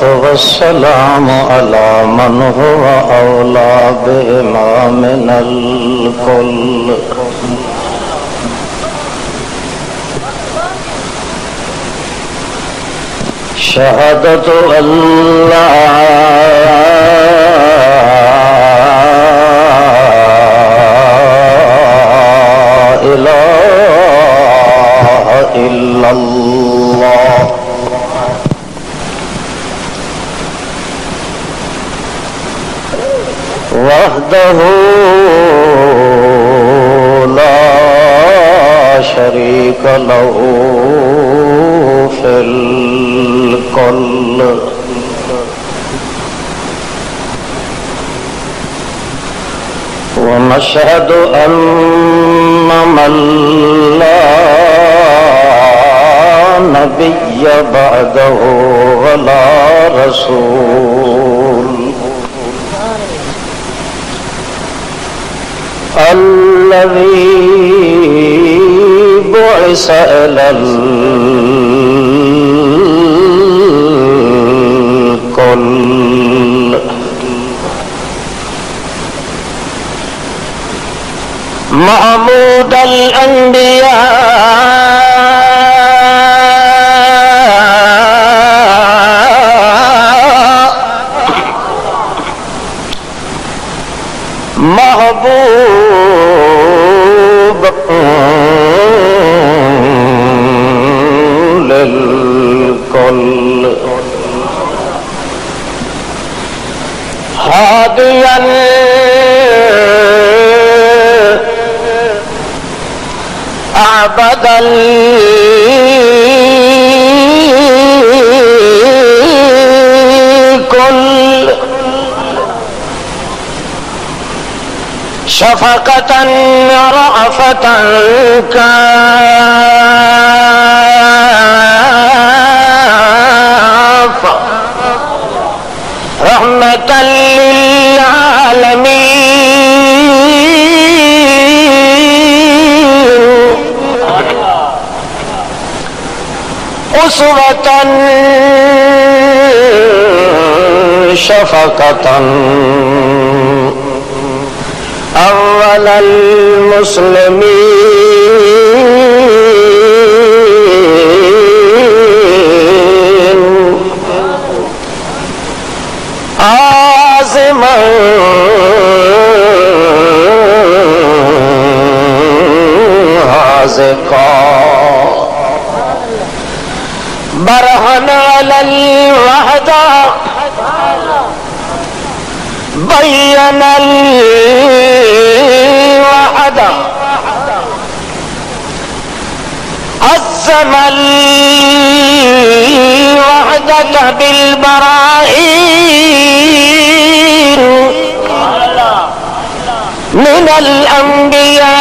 والسلام على من هو أولى بهما من الكل شهادة أن لا إله إلا الله وحده لا شريك له في الكل ونشهد أن من لا نبي بعده ولا رسول الذي بعث إلى الكل محمود الأنبياء محبوب للكل هاديا أعبد الكل شفقة رأفة كافة رحمة للعالمين أسوة شفقة أول المسلمين عازما عازقا برهن على الوحدة بين الوحدة عزم الوحدة بالبراهين من الأنبياء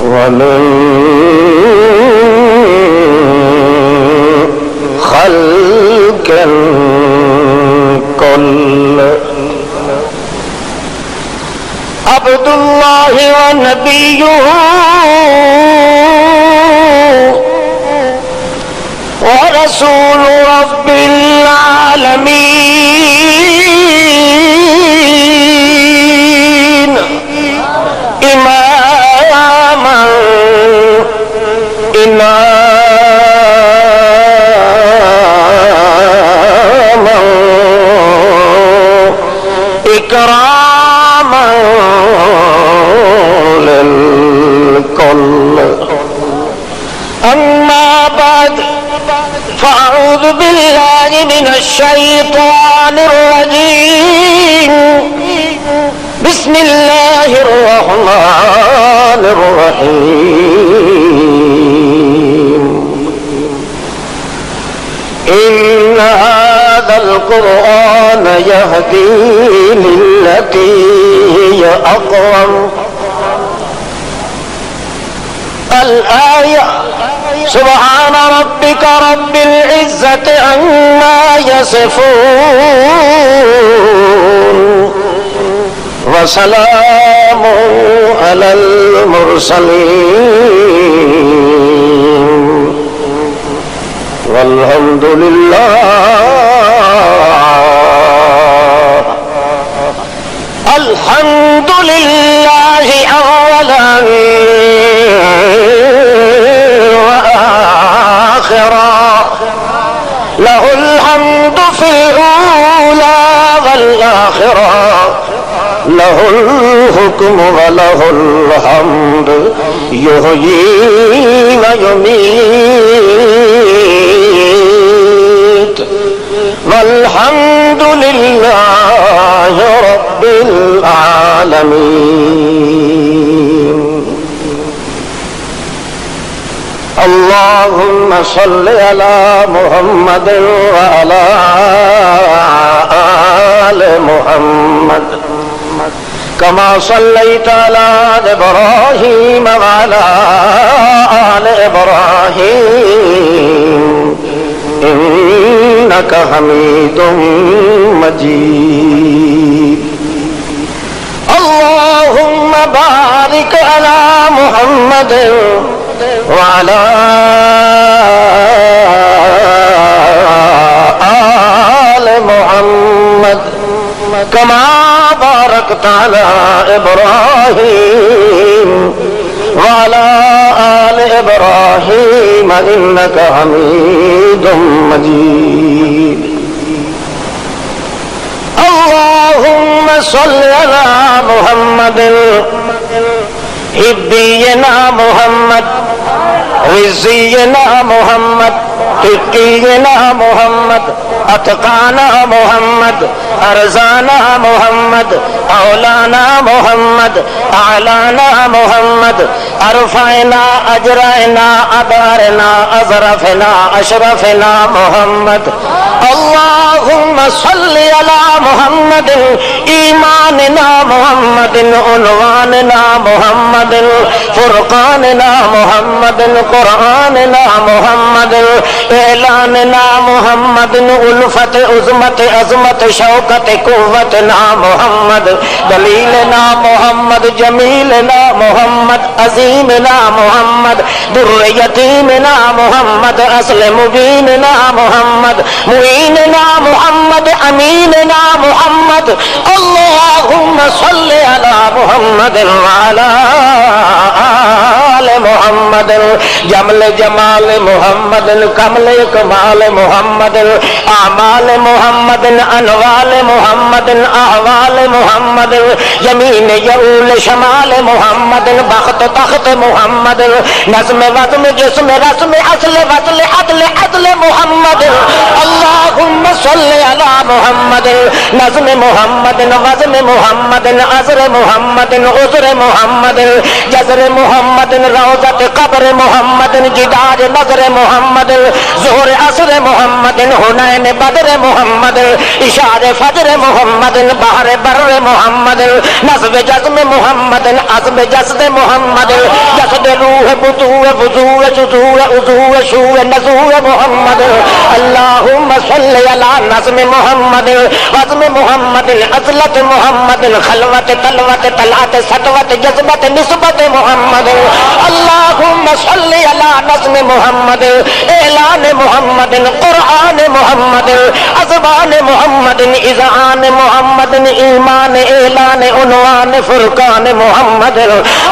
ومن خلق كل عبد الله ونبيه ورسول رب العالمين إماما إكراما للكل أما بعد فأعوذ بالله من الشيطان الرجيم بسم الله الرحمن الرحيم إن هذا القرآن يهدي للتي هي أقوم الآية سبحان ربك رب العزة عما يصفون وسلام على المرسلين والحمد لله. الحمد لله أولا وآخرا، له الحمد في الأولى والآخرة، له الحكم وله الحمد يحيي ويميت، والحمد لله رب العالمين. اللهم صل على محمد وعلى آل محمد كما صليت على إبراهيم وعلى آل إبراهيم إنك حميد مجيد. اللهم بارك على محمد وعلى آل محمد كما باركت على إبراهيم وعلى آل إبراهيم إنك حميد مجيد. اللهم صل على محمد حبينا محمد رزينا محمد تقينا محمد أتقانا محمد أرزانا محمد أولانا محمد أعلانا محمد أرفعنا أجرنا أبارنا أزرفنا أشرفنا محمد. اللهم صل على محمد إيماننا محمد عنواننا محمد فرقاننا محمد قرآننا محمد إعلاننا محمد ألفت عظمت عظمت شوكت قوتنا محمد دليلنا محمد جميلنا محمد عظيمنا محمد در يتيمنا محمد أصل مبيننا محمد معيننا محمد أميننا محمد. اللهم صل على محمد وعلى آل محمد جمل جمال محمد كمل كمال محمد أعمال محمد أنوال محمد أحوال محمد يمين يؤول شمال محمد بخت تخت محمد نظم وزم جسم رسم أصل وصل عدل عدل محمد. اللهم صل على محمد نظم محمد وزم محمد أزر محمد عذر محمد جزر محمد روضة قبر محمد جدار نظر محمد ظهر عصر محمد حنين بدر محمد إشار فجر محمد بحر بر محمد نصب جسم محمد عزم جسد محمد جسد روح بطوع وضوع جذوع عضوع شوع نزوع محمد. اللهم صل على نظم محمد وزم محمد أزلة محمد خلوة تلوة طلعة سطوة جذبة نسبة محمد. اللهم صل على نظم محمد إعلان محمد قرآن محمد أزبان محمد إذعان محمد إيمان إعلان عنوان فرقان محمد.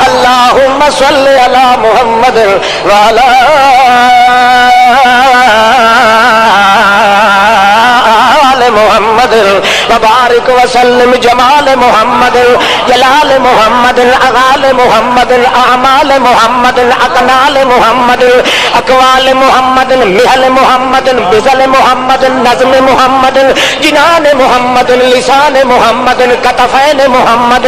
اللهم صل على محمد وعلى محمد وبارك وسلم جمال محمد جلال محمد أغال محمد أعمال محمد أقنال محمد أقوال محمد مهل محمد بزل محمد نظم محمد جنان محمد لسان محمد كتفين محمد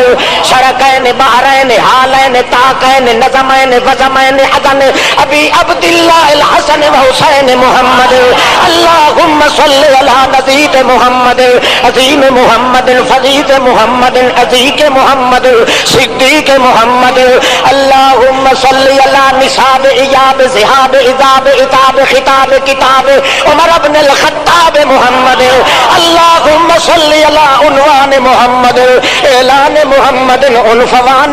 شركين بحرين حالين طاقين نظمين وزمين حسن أبي عبد الله الحسن وحسين محمد. اللهم صل على نزيد محمد عظيم محمد فضيل محمد عزيز محمد صديق محمد. اللهم صل على نصاب إياب زهاب إذاب إتاب خطاب كتاب عمر بن الخطاب محمد. اللهم صل على عنوان محمد إعلان محمد عنفوان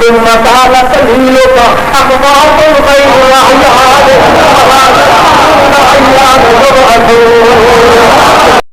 ثم قال سبيلك أموات